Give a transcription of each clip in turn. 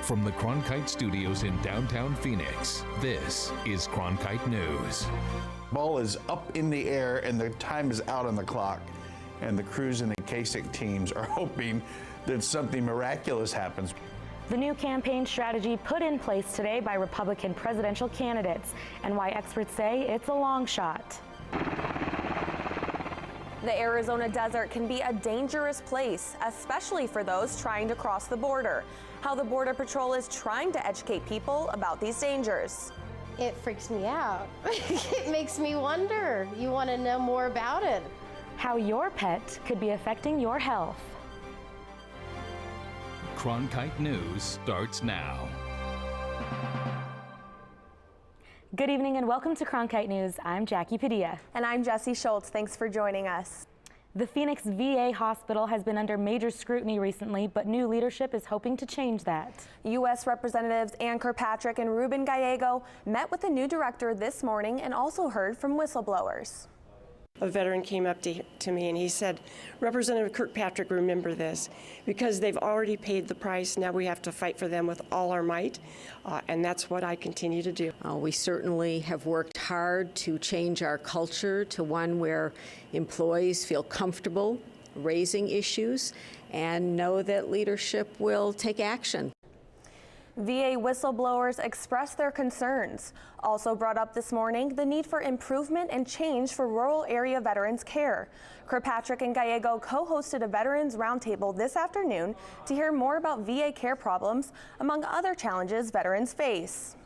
From the Cronkite Studios in downtown Phoenix, this is Cronkite News. Ball is up in the air and the time is out on the clock. And the Cruz and the Kasich teams are hoping that something miraculous happens. The new campaign strategy put in place today by Republican presidential candidates, and why experts say it's a long shot. The Arizona desert can be a dangerous place, especially for those trying to cross the border. How the Border Patrol is trying to educate people about these dangers. It freaks me out. It makes me wonder. You want to know more about it. How your pet could be affecting your health. Cronkite News starts now. Good evening and welcome to Cronkite News. I'm Jackie Padilla. And I'm Jesse Schultz. Thanks for joining us. The Phoenix VA hospital has been under major scrutiny recently, but new leadership is hoping to change that. U.S. Representatives Ann Kirkpatrick and Ruben Gallego met with the new director this morning and also heard from whistleblowers. A veteran came up to me and he said, Representative Kirkpatrick, remember this, because they've already paid the price. Now we have to fight for them with all our might, and that's what I continue to do. We certainly have worked hard to change our culture to one where employees feel comfortable raising issues and know that leadership will take action. VA whistleblowers expressed their concerns. Also brought up this morning the need for improvement and change for rural area veterans care. Kirkpatrick and Gallego co-hosted a veterans roundtable this afternoon to hear more about VA care problems, among other challenges veterans face.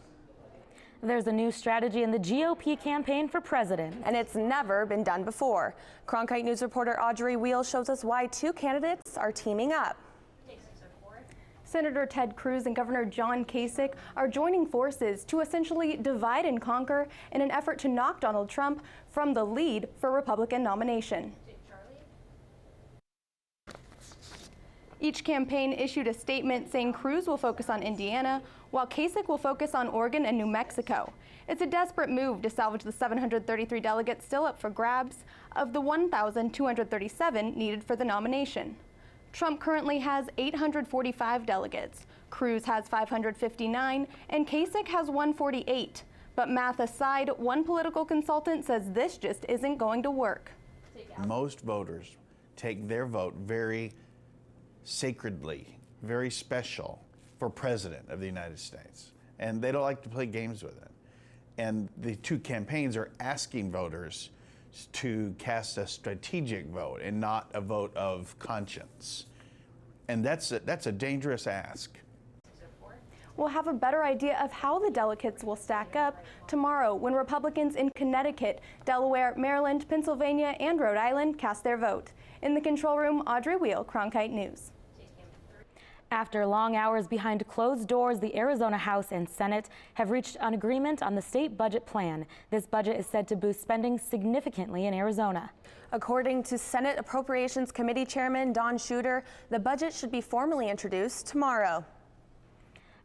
There's a new strategy in the GOP campaign for president. And it's never been done before. Cronkite News reporter Audrey Wheel shows us why two candidates are teaming up. Senator Ted Cruz and Governor John Kasich are joining forces to essentially divide and conquer in an effort to knock Donald Trump from the lead for Republican nomination. Each campaign issued a statement saying Cruz will focus on Indiana, while Kasich will focus on Oregon and New Mexico. It's a desperate move to salvage the 733 delegates still up for grabs of the 1,237 needed for the nomination. Trump currently has 845 delegates, Cruz has 559, and Kasich has 148. But math aside, one political consultant says this just isn't going to work. Most voters take their vote very sacredly, very special for President of the United States, and they don't like to play games with it. And the two campaigns are asking voters to cast a strategic vote and not a vote of conscience. And that's a dangerous ask. We'll have a better idea of how the delegates will stack up tomorrow when Republicans in Connecticut, Delaware, Maryland, Pennsylvania, and Rhode Island cast their vote. In the control room, Audrey Wheel, Cronkite News. After long hours behind closed doors, the Arizona House and Senate have reached an agreement on the state budget plan. This budget is said to boost spending significantly in Arizona. According to Senate Appropriations Committee Chairman Don Shooter, the budget should be formally introduced tomorrow.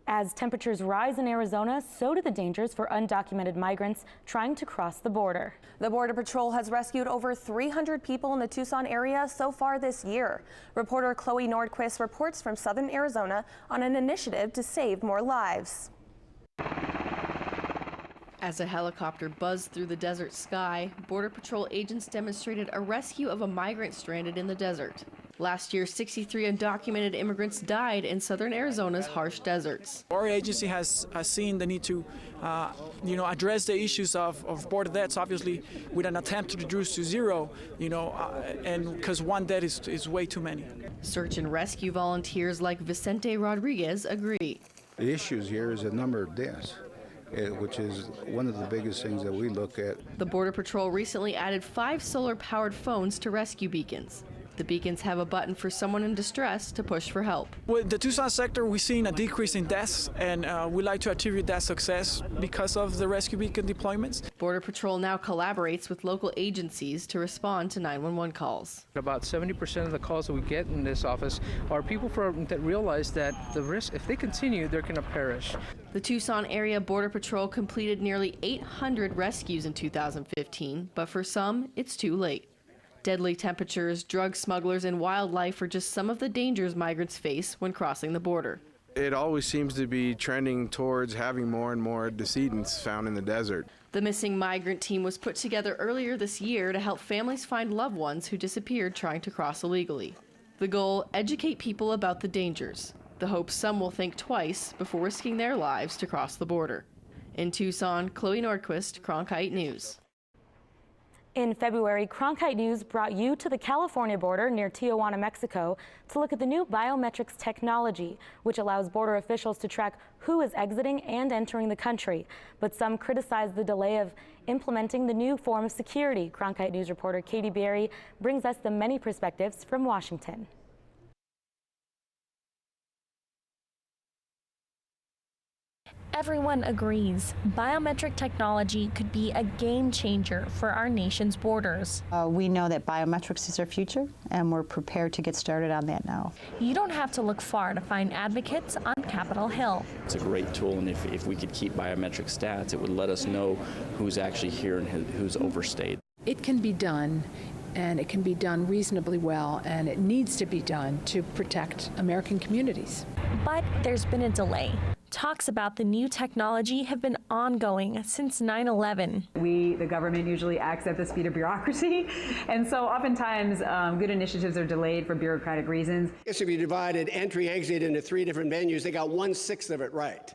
As temperatures rise in Arizona, so do the dangers for undocumented migrants trying to cross the border. The Border Patrol has rescued over 300 people in the Tucson area so far this year. Reporter Chloe Nordquist reports from southern Arizona on an initiative to save more lives. As a helicopter buzzed through the desert sky, Border Patrol agents demonstrated a rescue of a migrant stranded in the desert. Last year, 63 undocumented immigrants died in southern Arizona's harsh deserts. Our agency has seen the need to address the issues of border deaths, obviously, with an attempt to reduce to zero, and because one death is way too many. Search and rescue volunteers like Vicente Rodriguez agree. The issues here is the number of deaths, which is one of the biggest things that we look at. The Border Patrol recently added 5 solar-powered phones to rescue beacons. The beacons have a button for someone in distress to push for help. With the Tucson sector, we've seen a decrease in deaths, and we like to attribute that success because of the rescue beacon deployments. Border Patrol now collaborates with local agencies to respond to 911 calls. About 70% of the calls that we get in this office are people that realize that the risk, if they continue, they're going to perish. The Tucson area Border Patrol completed nearly 800 rescues in 2015, but for some, it's too late. Deadly temperatures, drug smugglers, and wildlife are just some of the dangers migrants face when crossing the border. It always seems to be trending towards having more and more decedents found in the desert. The missing migrant team was put together earlier this year to help families find loved ones who disappeared trying to cross illegally. The goal, educate people about the dangers. The hope some will think twice before risking their lives to cross the border. In Tucson, Chloe Nordquist, Cronkite News. In February, Cronkite News brought you to the California border near Tijuana, Mexico, to look at the new biometrics technology, which allows border officials to track who is exiting and entering the country. But some criticize the delay of implementing the new form of security. Cronkite News reporter Katie Berry brings us the many perspectives from Washington. Everyone agrees biometric technology could be a game changer for our nation's borders. We know that biometrics is our future, and we're prepared to get started on that now. You don't have to look far to find advocates on Capitol Hill. It's a great tool, and if we could keep biometric stats, it would let us know who's actually here and who's overstayed. It can be done, and it can be done reasonably well, and it needs to be done to protect American communities. But there's been a delay. Talks about the new technology have been ongoing since 9/11. We, the government, usually acts at the speed of bureaucracy, and so oftentimes good initiatives are delayed for bureaucratic reasons. If you divided entry-exit into 3 different venues, they got 1/6 of it right.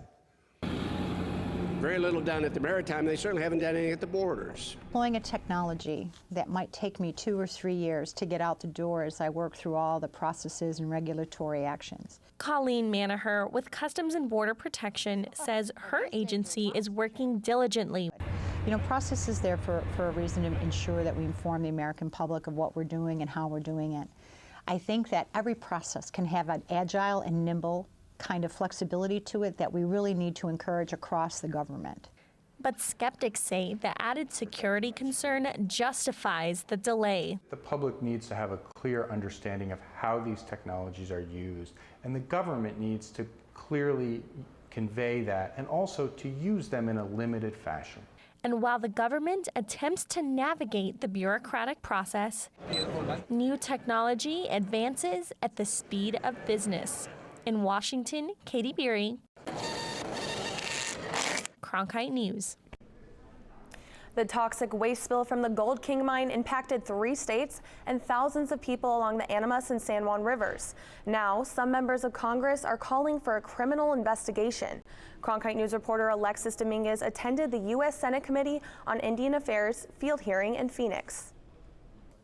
Very little done at the maritime. They certainly haven't done anything at the borders. Deploying a technology that might take me 2 or 3 years to get out the door as I work through all the processes and regulatory actions. Colleen Manaher with Customs and Border Protection says her agency is working diligently. You know, process is there for a reason to ensure that we inform the American public of what we're doing and how we're doing it. I think that every process can have an agile and nimble kind of flexibility to it that we really need to encourage across the government. But skeptics say the added security concern justifies the delay. The public needs to have a clear understanding of how these technologies are used, and the government needs to clearly convey that and also to use them in a limited fashion. And while the government attempts to navigate the bureaucratic process, new technology advances at the speed of business. In Washington, Katie Berry, Cronkite News. The toxic waste spill from the Gold King mine impacted 3 states and thousands of people along the Animas and San Juan rivers. Now, some members of Congress are calling for a criminal investigation. Cronkite News reporter Alexis Dominguez attended the U.S. Senate Committee on Indian Affairs field hearing in Phoenix.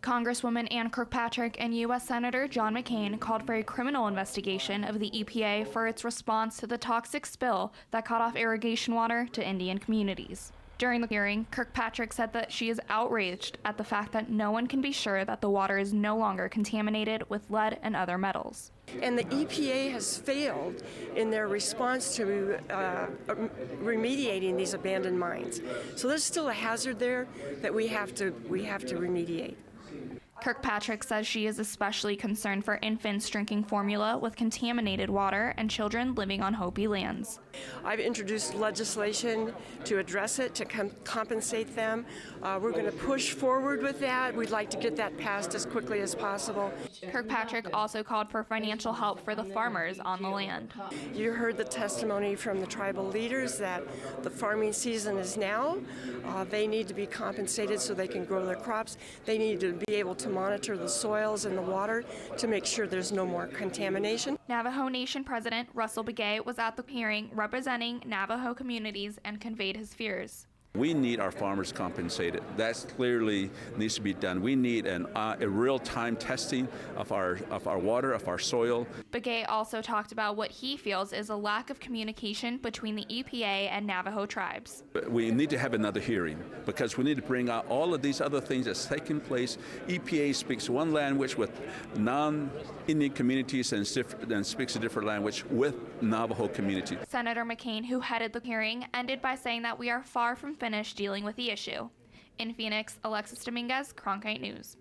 Congresswoman Ann Kirkpatrick and U.S. Senator John McCain called for a criminal investigation of the EPA for its response to the toxic spill that cut off irrigation water to Indian communities. During the hearing, Kirkpatrick said that she is outraged at the fact that no one can be sure that the water is no longer contaminated with lead and other metals. And the EPA has failed in their response to remediating these abandoned mines. So there's still a hazard there that we have to remediate. Kirkpatrick says she is especially concerned for infants drinking formula with contaminated water and children living on Hopi lands. I've introduced legislation to address it, to compensate them. We're going to push forward with that. We'd like to get that passed as quickly as possible. Kirkpatrick also called for financial help for the farmers on the land. You heard the testimony from the tribal leaders that the farming season is now. They need to be compensated so they can grow their crops. They need to be able to monitor the soils and the water to make sure there's no more contamination. Navajo Nation President Russell Begay was at the hearing representing Navajo communities and conveyed his fears. We need our farmers compensated. That clearly needs to be done. We need a real-time testing of our water, of our soil. Begay also talked about what he feels is a lack of communication between the EPA and Navajo tribes. We need to have another hearing because we need to bring out all of these other things that's taking place. EPA speaks one language with non-Indian communities and speaks a different language with Navajo community. Senator McCain, who headed the hearing, ended by saying that we are far from finished dealing with the issue. In Phoenix, Alexis Dominguez, Cronkite News.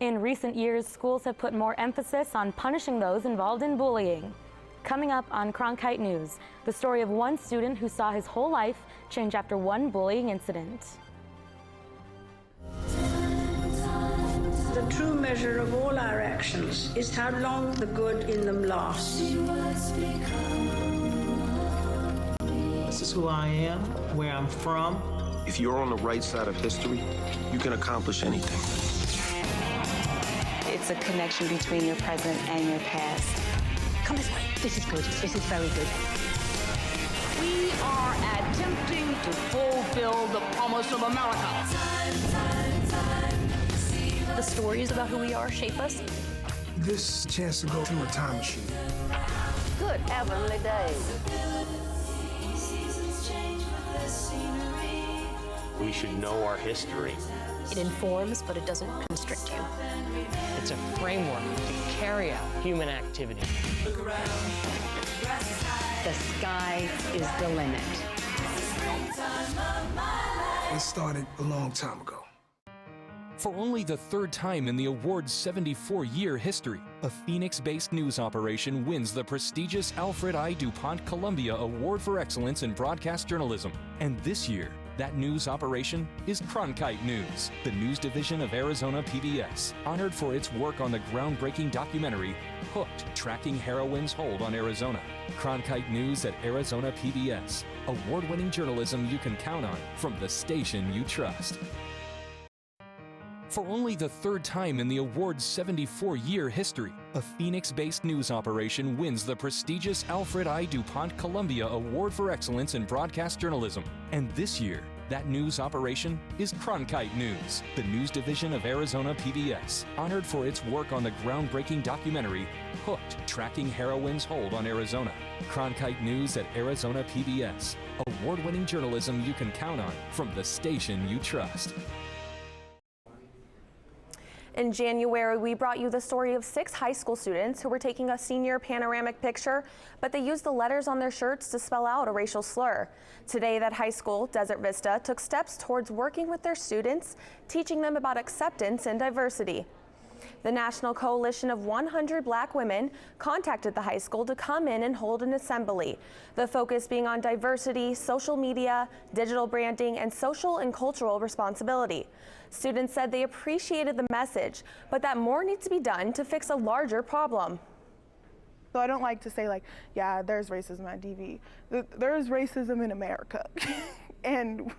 In recent years, schools have put more emphasis on punishing those involved in bullying. Coming up on Cronkite News, the story of one student who saw his whole life change after one bullying incident. The true measure of all our actions is how long the good in them lasts. This is who I am, where I'm from. If you're on the right side of history, you can accomplish anything. It's a connection between your present and your past. Come this way. This is good. This is very good. We are attempting to fulfill the promise of America. The stories about who we are shape us. This is a chance to go through a time machine. Good heavenly days. We should know our history. It informs, but it doesn't constrict you. It's a framework to carry out human activity. The sky is the limit. It started a long time ago. For only the third time in the award's 74-year history, a Phoenix-based news operation wins the prestigious Alfred I. DuPont Columbia Award for Excellence in Broadcast Journalism. And this year, that news operation is Cronkite News, the news division of Arizona PBS, honored for its work on the groundbreaking documentary, Hooked, Tracking Heroin's Hold on Arizona. Cronkite News at Arizona PBS, award-winning journalism you can count on from the station you trust. For only the third time in the award's 74-year history, a Phoenix-based news operation wins the prestigious Alfred I. DuPont Columbia Award for Excellence in Broadcast Journalism. And this year, that news operation is Cronkite News, the news division of Arizona PBS, honored for its work on the groundbreaking documentary, Hooked, Tracking Heroin's Hold on Arizona. Cronkite News at Arizona PBS, award-winning journalism you can count on from the station you trust. In January, we brought you the story of 6 high school students who were taking a senior panoramic picture, but they used the letters on their shirts to spell out a racial slur. Today, that high school, Desert Vista, took steps towards working with their students, teaching them about acceptance and diversity. The National Coalition of 100 Black Women contacted the high school to come in and hold an assembly. The focus being on diversity, social media, digital branding, and social and cultural responsibility. Students said they appreciated the message, but that more needs to be done to fix a larger problem. So I don't like to say like, yeah, there's racism at DV. There's racism in America. And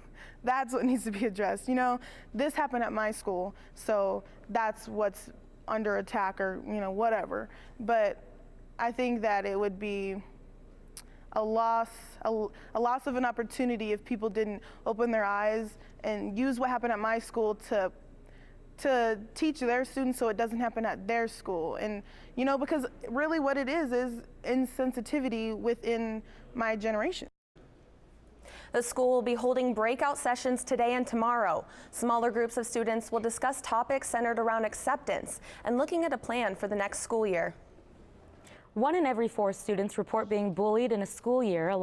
that's what needs to be addressed. You know, this happened at my school, so that's what's under attack or, you know, whatever. But I think that it would be a loss of an opportunity if people didn't open their eyes and use what happened at my school to teach their students so it doesn't happen at their school. And, you know, because really what it is insensitivity within my generation. The school will be holding breakout sessions today and tomorrow. Smaller groups of students will discuss topics centered around acceptance and looking at a plan for the next school year. 1 in every 4 students report being bullied in a school year,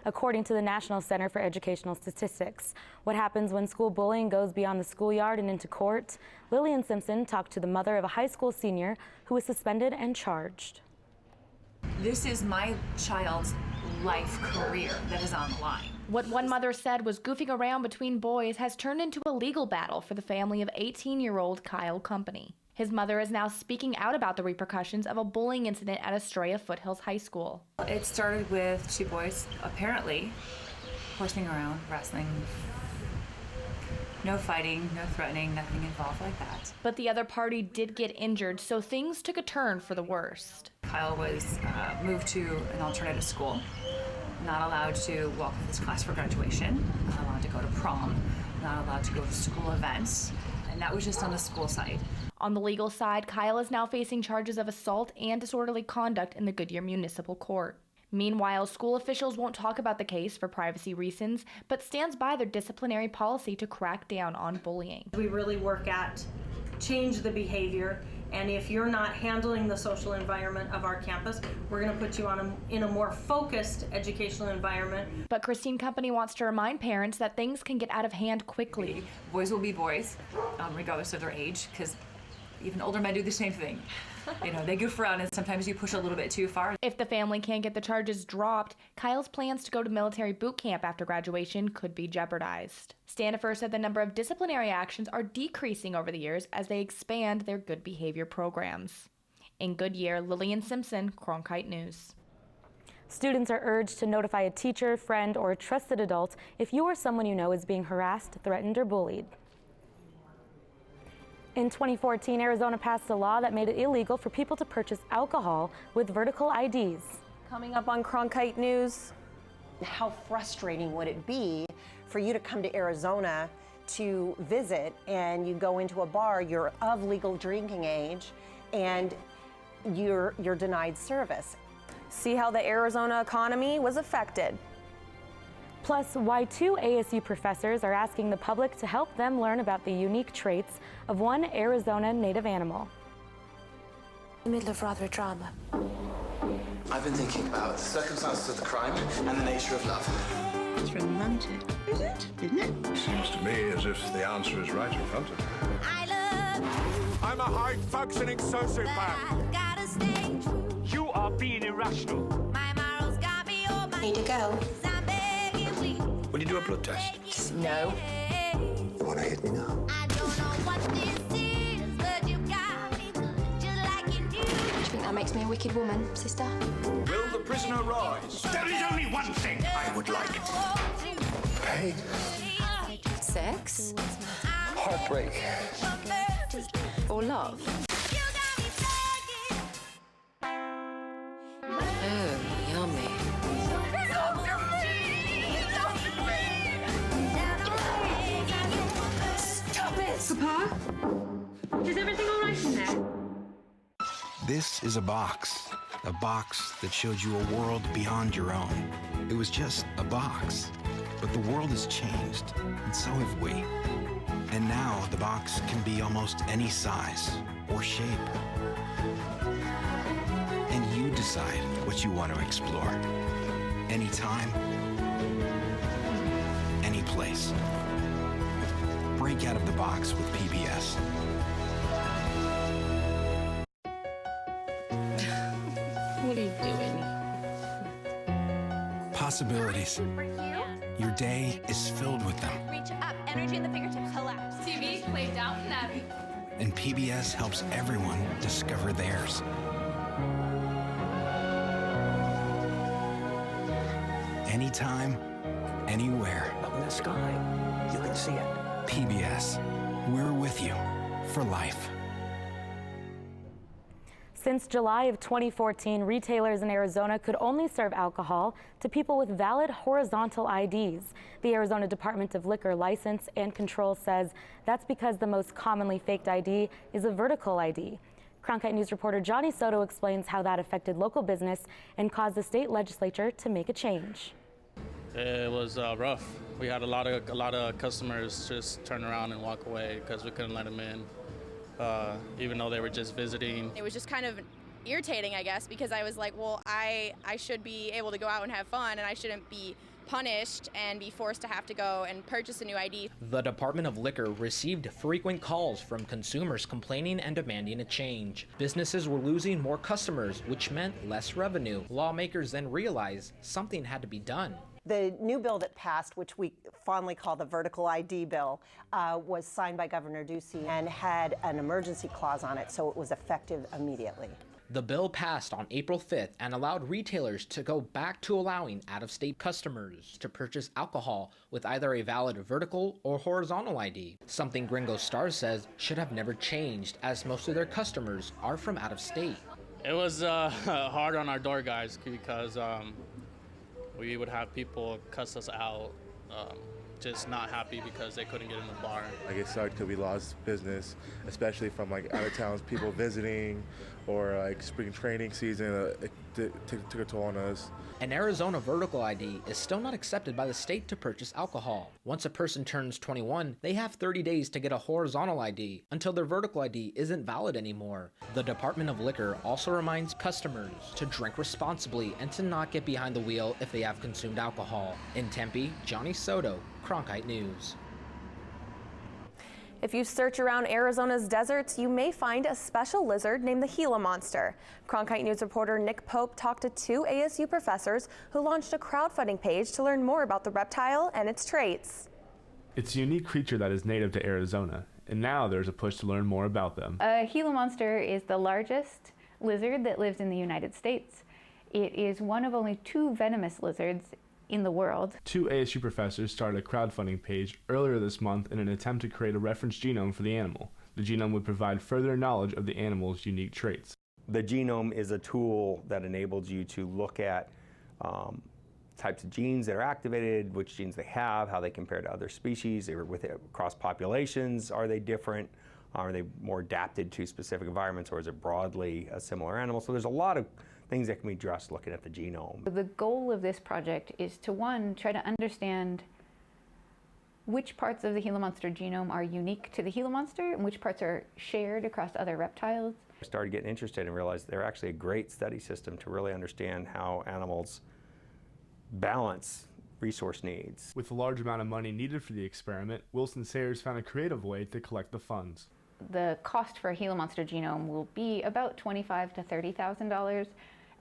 according to the National Center for Educational Statistics. What happens when school bullying goes beyond the schoolyard and into court? Lillian Simpson talked to the mother of a high school senior who was suspended and charged. This is my child's life career that is on the line. What one mother said was goofing around between boys has turned into a legal battle for the family of 18-year-old Kyle Company. His mother is now speaking out about the repercussions of a bullying incident at Estrella Foothills High School. It started with 2 boys, apparently, horsing around, wrestling. No fighting, no threatening, nothing involved like that. But the other party did get injured, so things took a turn for the worst. Kyle was moved to an alternative school, not allowed to walk with his class for graduation, not allowed to go to prom, not allowed to go to school events, and that was just on the school side. On the legal side, Kyle is now facing charges of assault and disorderly conduct in the Goodyear Municipal Court. Meanwhile, school officials won't talk about the case for privacy reasons, but stands by their disciplinary policy to crack down on bullying. We really work at change the behavior, and if you're not handling the social environment of our campus, we're going to put you in a more focused educational environment. But Christine Company wants to remind parents that things can get out of hand quickly. Boys will be boys, regardless of their age, because Even older men do the same thing. You know, they goof around and sometimes you push a little bit too far. If the family can't get the charges dropped, Kyle's plans to go to military boot camp after graduation could be jeopardized. Stanifer said the number of disciplinary actions are decreasing over the years as they expand their good behavior programs. In Goodyear, Lillian Simpson, Cronkite News. Students are urged to notify a teacher, friend, or a trusted adult if you or someone you know is being harassed, threatened, or bullied. In 2014, Arizona passed a law that made it illegal for people to purchase alcohol with vertical IDs. Coming up on Cronkite News. How frustrating would it be for you to come to Arizona to visit and you go into a bar, you're of legal drinking age, and you're denied service? See how the Arizona economy was affected. Plus, why 2 ASU professors are asking the public to help them learn about the unique traits of one Arizona native animal. In the middle of rather a drama. I've been thinking about the circumstances of the crime and the nature of love. It's romantic, is it? Isn't it? Seems to me as if the answer is right in front of you. I'm a high-functioning sociopath. You are being irrational. Need to go. Will you do a blood test? No. You want to hit me now? Do you think that makes me a wicked woman, sister? Will the prisoner rise? There is only one thing I would like. Pain. Sex? Heartbreak. Or love? Oh, yummy. Stop it! Papa? Is everything all right in there? This is a box that showed you a world beyond your own. It was just a box, but the world has changed, and so have we. And now the box can be almost any size or shape. And you decide what you want to explore. Anytime, any place. Break out of the box with PBS. What are you doing? Possibilities. Your day is filled with them. Reach up, energy in the fingertips, collapse. TV, play Downton Abbey. And PBS helps everyone discover theirs. Anytime, anywhere. Up in the sky, you can see it. PBS, we're with you for life. Since July of 2014, retailers in Arizona could only serve alcohol to people with valid horizontal IDs. The Arizona Department of Liquor License and Control says that's because the most commonly faked ID is a vertical ID. Cronkite News reporter Johnny Soto explains how that affected local business and caused the state legislature to make a change. It was rough. We had a lot of customers just turn around and walk away because we couldn't let them in. Even though they were just visiting. It was just kind of irritating, I guess, because I was like, well, I should be able to go out and have fun, and I shouldn't be punished and be forced to have to go and purchase a new ID. The Department of Liquor received frequent calls from consumers complaining and demanding a change. Businesses were losing more customers, which meant less revenue. Lawmakers then realized something had to be done. The new bill that passed, which we fondly call the vertical ID bill, was signed by Governor Ducey and had an emergency clause on it, so it was effective immediately. The bill passed on April 5th and allowed retailers to go back to allowing out-of-state customers to purchase alcohol with either a valid vertical or horizontal ID, something Gringo Star says should have never changed as most of their customers are from out of state. It was hard on our door guys because we would have people cuss us out, just not happy because they couldn't get in the bar. Like it sucked because we lost business, especially from like out of towns, people visiting, or like spring training season. It took a toll on us. An Arizona vertical ID is still not accepted by the state to purchase alcohol. Once a person turns 21, they have 30 days to get a horizontal ID until their vertical ID isn't valid anymore. The Department of Liquor also reminds customers to drink responsibly and to not get behind the wheel if they have consumed alcohol. In Tempe, Johnny Soto, Cronkite News. If you search around Arizona's deserts, you may find a special lizard named the Gila monster. Cronkite News reporter Nick Pope talked to 2 ASU professors who launched a crowdfunding page to learn more about the reptile and its traits. It's a unique creature that is native to Arizona, and now there's a push to learn more about them. A Gila monster is the largest lizard that lives in the United States. It is one of only 2 venomous lizards in the world. 2 ASU professors started a crowdfunding page earlier this month in an attempt to create a reference genome for the animal. The genome would provide further knowledge of the animal's unique traits. The genome is a tool that enables you to look at types of genes that are activated, which genes they have, how they compare to other species, across populations, are they different? Are they more adapted to specific environments, or is it broadly a similar animal? So there's a lot of things that can be addressed looking at the genome. The goal of this project is to, 1, try to understand which parts of the Gila monster genome are unique to the Gila monster and which parts are shared across other reptiles. I started getting interested and realized they're actually a great study system to really understand how animals balance resource needs. With a large amount of money needed for the experiment, Wilson Sayers found a creative way to collect the funds. The cost for a Gila monster genome will be about $25,000 to $30,000,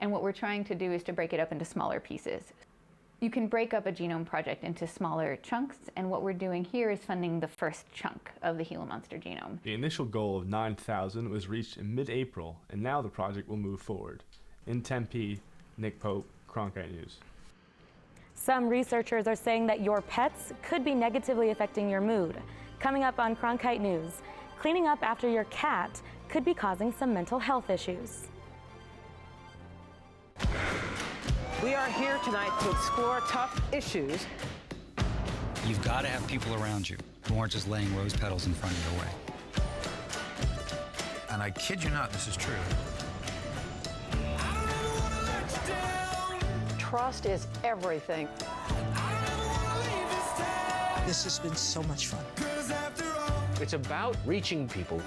and what we're trying to do is to break it up into smaller pieces. You can break up a genome project into smaller chunks, and what we're doing here is funding the first chunk of the Gila monster genome. The initial goal of 9,000 was reached in mid-April, and now the project will move forward. In Tempe, Nick Pope, Cronkite News. Some researchers are saying that your pets could be negatively affecting your mood. Coming up on Cronkite News, cleaning up after your cat could be causing some mental health issues. We are here tonight to explore tough issues. You've got to have people around you who aren't just laying rose petals in front of your way. And I kid you not, this is true. Trust is everything. This has been so much fun. It's about reaching people.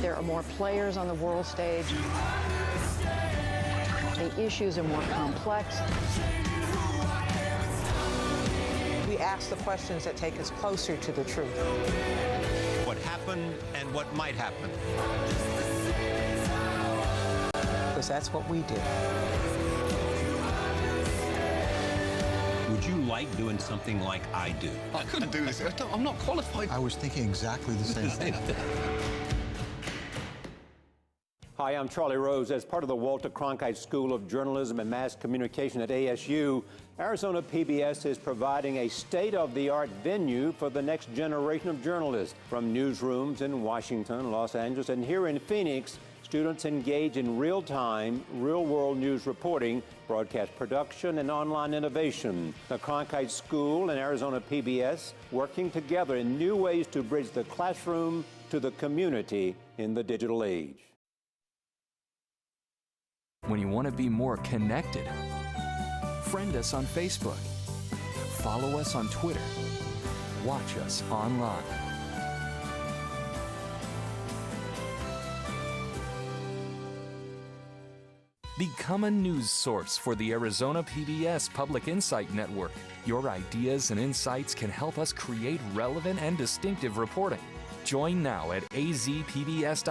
There are more players on the world stage. The issues are more complex. We ask the questions that take us closer to the truth. What happened and what might happen. Because that's what we do. Would you like doing something like I do? I couldn't do this. I'm not qualified. I was thinking exactly the same thing. Hi, I'm Charlie Rose. As part of the Walter Cronkite School of Journalism and Mass Communication at ASU, Arizona PBS is providing a state-of-the-art venue for the next generation of journalists. From newsrooms in Washington, Los Angeles, and here in Phoenix, students engage in real-time, real-world news reporting, broadcast production, and online innovation. The Cronkite School and Arizona PBS working together in new ways to bridge the classroom to the community in the digital age. When you want to be more connected, friend us on Facebook, follow us on Twitter, watch us online. Become a news source for the Arizona PBS Public Insight Network. Your ideas and insights can help us create relevant and distinctive reporting. Join now at azpbs.org/pin.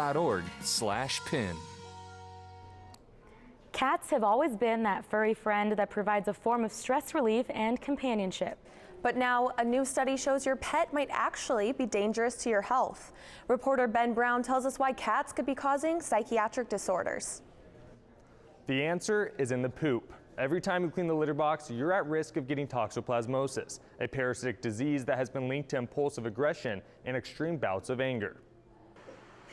Cats have always been that furry friend that provides a form of stress relief and companionship. But now a new study shows your pet might actually be dangerous to your health. Reporter Ben Brown tells us why cats could be causing psychiatric disorders. The answer is in the poop. Every time you clean the litter box, you're at risk of getting toxoplasmosis, a parasitic disease that has been linked to impulsive aggression and extreme bouts of anger.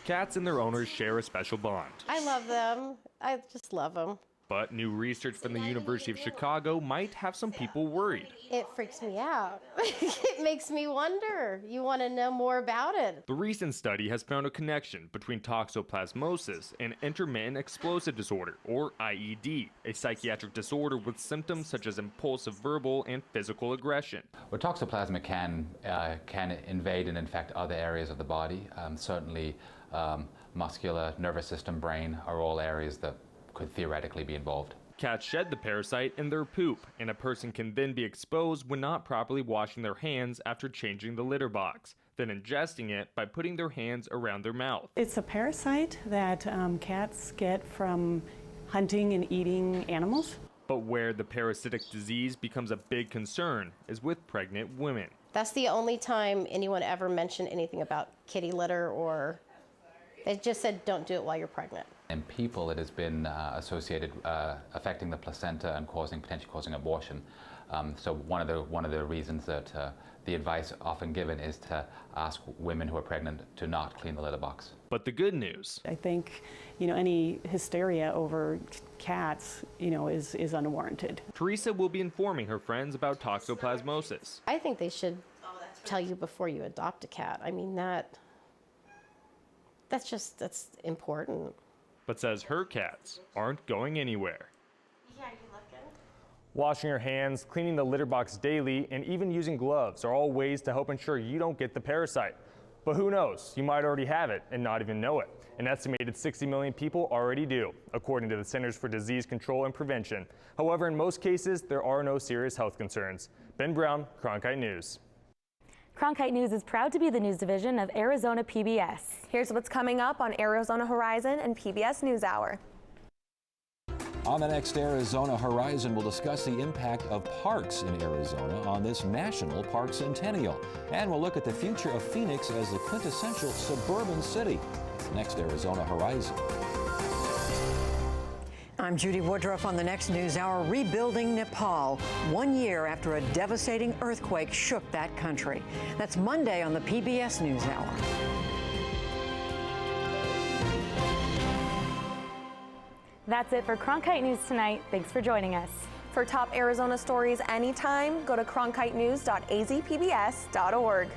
Cats and their owners share a special bond. I love them. I just love them. But new research from the University of Chicago might have some people worried. It freaks me out. It makes me wonder. You want to know more about it. The recent study has found a connection between toxoplasmosis and intermittent explosive disorder, or IED, a psychiatric disorder with symptoms such as impulsive verbal and physical aggression. Well, toxoplasma can invade and infect other areas of the body. Certainly, muscular, nervous system, brain are all areas that could theoretically be involved. Cats shed the parasite in their poop, and a person can then be exposed when not properly washing their hands after changing the litter box, then ingesting it by putting their hands around their mouth. It's a parasite that cats get from hunting and eating animals. But where the parasitic disease becomes a big concern is with pregnant women. That's the only time anyone ever mentioned anything about kitty litter, or they just said don't do it while you're pregnant. In people, it has been associated affecting the placenta and potentially causing abortion. So one of the reasons that the advice often given is to ask women who are pregnant to not clean the litter box. But the good news, I think, any hysteria over cats, is unwarranted. Teresa will be informing her friends about toxoplasmosis. I think they should tell you before you adopt a cat. I mean, that's important. But says her cats aren't going anywhere. Washing your hands, cleaning the litter box daily, and even using gloves are all ways to help ensure you don't get the parasite. But who knows, you might already have it and not even know it. An estimated 60 million people already do, according to the Centers for Disease Control and Prevention. However, in most cases, there are no serious health concerns. Ben Brown, Cronkite News. Cronkite News is proud to be the news division of Arizona PBS. Here's what's coming up on Arizona Horizon and PBS NewsHour. On the next Arizona Horizon, we'll discuss the impact of parks in Arizona on this National Park Centennial. And we'll look at the future of Phoenix as the quintessential suburban city. Next Arizona Horizon. I'm Judy Woodruff on the next NewsHour. Rebuilding Nepal 1 year after a devastating earthquake shook that country. That's Monday on the PBS NewsHour. That's it for Cronkite News tonight. Thanks for joining us. For top Arizona stories anytime, go to cronkitenews.azpbs.org.